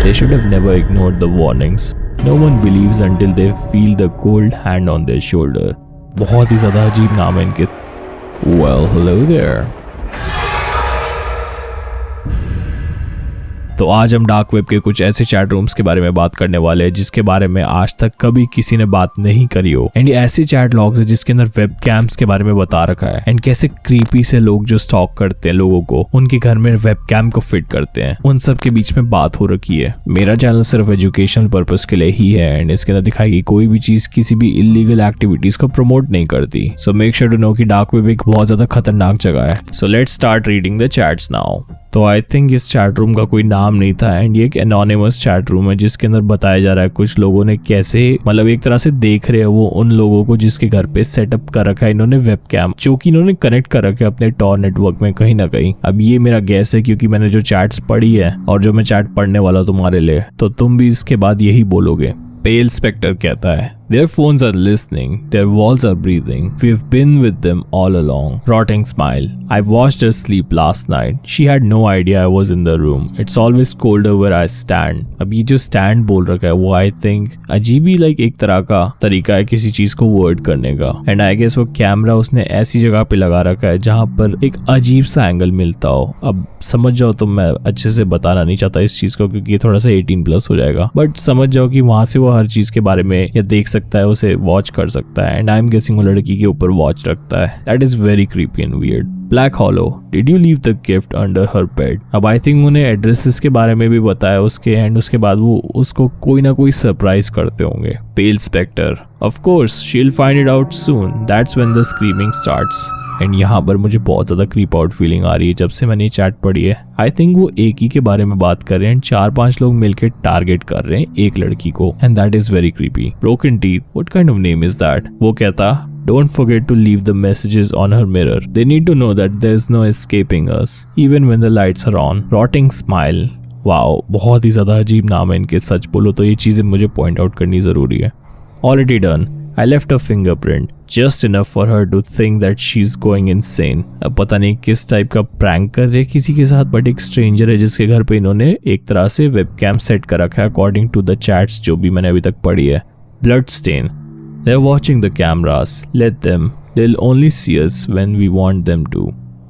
They should have never ignored the warnings. No one believes until they feel the cold hand on their shoulder. बहुत ही ज़्यादा अजीब नाम है इनके। Well, hello there. तो आज हम डार्क वेब के कुछ ऐसे चैट रूम्स के बारे में बात करने वाले हैं जिसके बारे में आज तक कभी किसी ने बात नहीं करी हो। एंड ये ऐसे चैट लॉग्स है जिसके अंदर वेब कैम्स के बारे में बता रखा है एंड कैसे क्रीपी से लोग जो स्टॉक करते हैं लोगों को उनके घर में वेब कैम को फिट करते हैं, उन सब के बीच में बात हो रखी है। मेरा चैनल सिर्फ एजुकेशनल पर्पस के लिए ही है एंड इसके अंदर दिखाई गई कोई भी चीज किसी भी इलीगल एक्टिविटीज को प्रमोट नहीं करती। So make sure to know कि डार्क वेब एक बहुत ज्यादा खतरनाक जगह है। So let's start reading the chats now. तो आई थिंक इस चैट रूम का कोई नाम नहीं था एंड ये एक एनोनिमस चैट रूम है जिसके अंदर बताया जा रहा है कुछ लोगों ने कैसे मतलब एक तरह से देख रहे हैं वो उन लोगों को जिसके घर पे सेटअप कर रखा है इन्होंने वेब कैम, जो कि इन्होंने कनेक्ट कर रखा है अपने टॉर नेटवर्क में कहीं ना कहीं। अब ये मेरा गैस है क्योंकि मैंने जो चैट्स पढ़ी है और जो मैं चैट पढ़ने वाला तुम्हारे लिए, तो तुम भी इसके बाद यही बोलोगे। पेल स्पेक्टर कहता है Their phones are listening, their walls are breathing. We've been with them all along. Rotting smile. I watched her sleep last night. She had no idea I was in the room. It's always colder where I stand. अब ये जो stand बोल रखा है वो I think अजीब ही like एक तरह का तरीका है किसी चीज को वर्ड करने का। And I guess वो कैमरा उसने ऐसी जगह पे लगा रखा है जहाँ पर एक अजीब सा एंगल मिलता हो। अब समझ जाओ तो मैं अच्छे से बताना नहीं चाहता इस चीज को क्योंकि ये थोड़ा सा 18+ हो जाएगा, बट समझ जाओ कि वहां से वो हर चीज के बारे में या देख सकता है, उसे वॉच कर सकता है। एंड आई एम गेसिंग वो लड़की के ऊपर वॉच रखता है। That is very creepy and weird. Black hollow, did you leave the gift under her bed? अब आई थिंक उन्हें एड्रेसेस के बारे में भी बताया उसके एंड उसके बाद वो उसको कोई ना कोई सरप्राइज करते होंगे। Pale spectre, of course she will find it out soon, that's when the screaming starts. And यहाँ पर मुझे बहुत ज्यादा क्रीप आउट फीलिंग आ रही है जब से मैंने ये चैट पढ़ी है। आई थिंक वो एक ही के बारे में बात कर रहे हैं, 4-5 लोग मिलकर टारगेट कर रहे हैं एक लड़की को and that is very creepy. Broken teeth, what kind of name is that? वो कहता Don't forget to leave the messages on her mirror. They need to know that there's no escaping us, even when the lights are on. Rotting smile. Wow, बहुत ही ज्यादा अजीब नाम है इनके। सच बोलो तो ये चीजें मुझे पॉइंट आउट करनी जरूरी है। Already done. I left a fingerprint, just enough for her to think that she's going insane. अब पता नहीं किस टाइप का प्रैंक कर रहे किसी के साथ, बट एक स्ट्रेंजर है जिसके घर पे इन्होंने एक तरह से वेबकैम सेट कर रखा है अकॉर्डिंग टू द चैट्स जो भी मैंने अभी तक पढ़ी है। Blood stain, they're watching the cameras. Let them. They'll only see us when we want them to.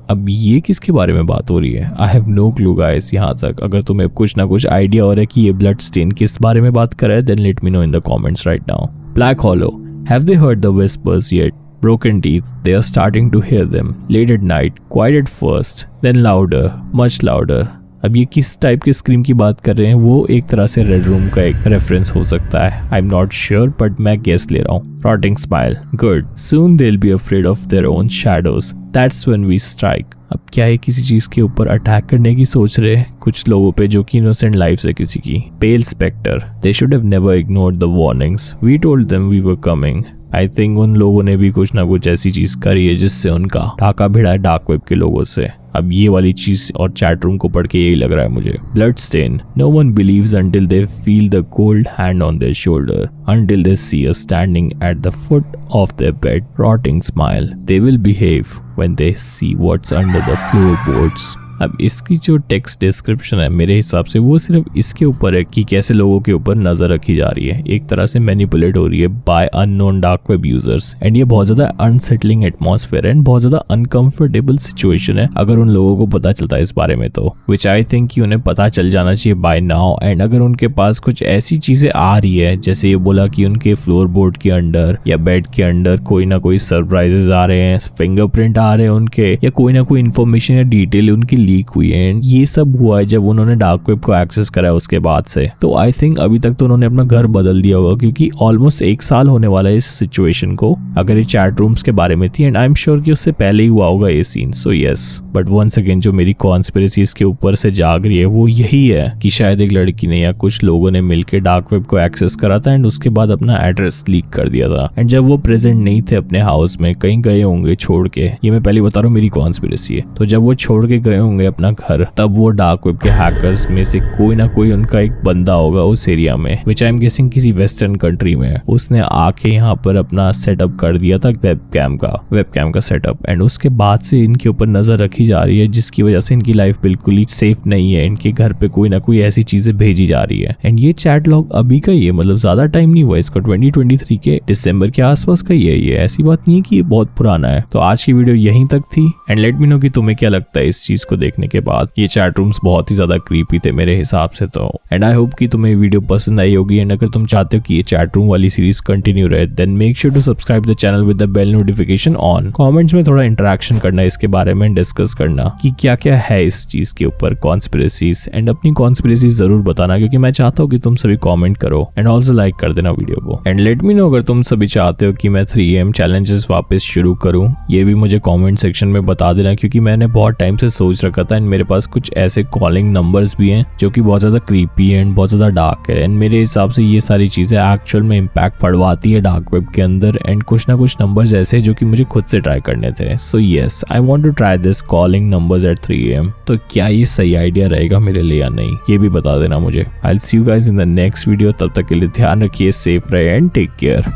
अब ये किसके बारे में बात हो रही है? I have no clue guys यहाँ तक। अगर तुम्हें कुछ ना कुछ आइडिया हो रहा है कि ये ब्लड स्टेन किस बारे में बात कर रहा है, then let me know in the comments right now. Black Hollow, have they heard the whispers yet? Broken teeth, they are starting to hear them. Late at night, quiet at first, then louder, much louder. अब ये किस type के scream की बात कर रहे हैं? वो एक तरह से रेड रूम का एक रेफरेंस हो सकता है। I am not sure but मैं गेस ले रहा हूँ। Rotting smile, good, soon they will be afraid of their own shadows, that's when we strike. अब क्या ये किसी चीज के ऊपर अटैक करने की सोच रहे हैं कुछ लोगों पे जो कि इनोसेंट लाइफ है किसी की? Pale spectre, they should have never ignored the warnings, we told them we were coming. I think उन लोगों ने भी कुछ ना कुछ ऐसी चीज करी है जिससे उनका ढाका भिड़ा है डार्क वेब के लोगों से। अब ये वाली चीज और चैट रूम को पढ़ के यही लग रहा है मुझे। Blood stain, no one believes until they feel the cold hand on their shoulder, until they see us standing at the foot of their bed. Rotting smile, they will behave when they see what's under the floorboards. अब इसकी जो text description है मेरे हिसाब से वो सिर्फ इसके ऊपर है कि कैसे लोगों के ऊपर नजर रखी जा रही है, एक तरह से मैनिपुलेट हो रही है by unknown dark web users. And ये बहुत ज्यादा अनसेटलिंग एटमॉस्फेयर एंड बहुत ज्यादा अनकंफर्टेबल सिचुएशन है अगर उन लोगों को पता चलता है इस बारे में, तो विच आई थिंक कि उन्हें पता चल जाना चाहिए बाय नाउ। एंड अगर उनके पास कुछ ऐसी चीजें आ रही है जैसे ये बोला कि उनके फ्लोरबोर्ड के अंडर या बेड के अंडर कोई ना कोई सरप्राइजेस आ रहे हैं, फिंगरप्रिंट आ रहे हैं उनके, या कोई ना कोई इन्फॉर्मेशन या डिटेल उनकी लीक हुई है, एंड ये सब हुआ है जब उन्होंने डार्क वेब को एक्सेस करा है उसके बाद से, तो आई थिंक अभी तक तो उन्होंने अपना घर बदल दिया होगा क्योंकि ऑलमोस्ट 1 साल होने वाला है इस सिचुएशन को अगर ये चैट रूम्स के बारे में थी। एंड आई एम श्योर कि उससे पहले ही हुआ होगा ये scene. So yes, but once again जो मेरी कॉन्स्पिरेसी इसके ऊपर से जाग रही है वो यही है कि शायद एक लड़की ने या कुछ लोगों ने मिलकर डार्क वेब को एक्सेस करा था एंड उसके बाद अपना एड्रेस लीक कर दिया था। एंड जब वो प्रेजेंट नहीं थे अपने हाउस में, कहीं गए होंगे छोड़ के, ये मैं पहले बता रहा हूँ मेरी कॉन्स्पिरेसी है, तो जब वो छोड़ के गए होंगे होंगे अपना घर, तब वो डार्क वेब के हैकर्स में से कोई ना कोई उनका एक बंदा होगा उस एरिया में, विच आई एम गेसिंग किसी वेस्टर्न कंट्री में। उसने आके यहाँ पर अपना सेटअप कर दिया था वेबकैम का सेटअप, एंड उसके बाद से इनके ऊपर नजर रखी जा रही है, जिसकी वजह से इनकी लाइफ बिल्कुल ही सेफ नहीं है। इनके घर पे कोई ना कोई ऐसी चीजें भेजी जा रही है। एंड ये चैट लॉग अभी का ही है, मतलब ज्यादा टाइम नहीं हुआ इसका, 2023 के दिसंबर के आसपास का ही है ये, ऐसी बात नहीं है कि ये बहुत पुराना है। तो आज की वीडियो यहीं तक थी, एंड लेट मी नो कि तुम्हें क्या लगता है इस चीज को देखने के बाद। ये चैट रूम्स बहुत ही ज्यादा क्रीपी थे मेरे हिसाब से तो, एंड आई होप कि तुम्हें वीडियो पसंद आई होगी। एंड अगर तुम चाहते हो कि ये चैट रूम वाली सीरीज कंटिन्यू रहे, then make sure to subscribe the channel with the bell notification on. Comments में थोड़ा इंटरेक्शन करना, इसके बारे में डिस्कस करना कि क्या क्या है इस चीज के ऊपर कॉन्स्पिरेसीज, एंड अपनी कॉन्स्पिरेसीज जरूर बताना, क्योंकि मैं चाहता हूँ कि तुम सभी कमेंट करो, एंड ऑल्सो लाइक कर देना वीडियो को। एंड लेट मी नो अगर तुम सभी चाहते हो कि मैं 3am चैलेंजेस वापस शुरू करूं, ये भी मुझे कमेंट सेक्शन में बता देना, क्योंकि मैंने बहुत टाइम से सोच रखा था। एंड मेरे पास कुछ ऐसे कॉलिंग नंबर्स भी हैं जो कि बहुत ज्यादा क्रीपी एंड बहुत ज्यादा डार्क है, एंड मेरे हिसाब से ये सारी चीजें एक्चुअल में इम्पैक्ट पड़वाती है डार्क वेब के अंदर। एंड कुछ ना कुछ नंबर्स ऐसे जो कि मुझे खुद से ट्राई करने थे। So yes, I want to try this calling numbers at 3am। तो क्या ये सही आइडिया रहेगा मेरे लिए या नहीं, ये भी बता देना मुझे। I will see you guys in the next video. तब तक के लिए ध्यान रखिए, सेफ रहे एंड टेक केयर।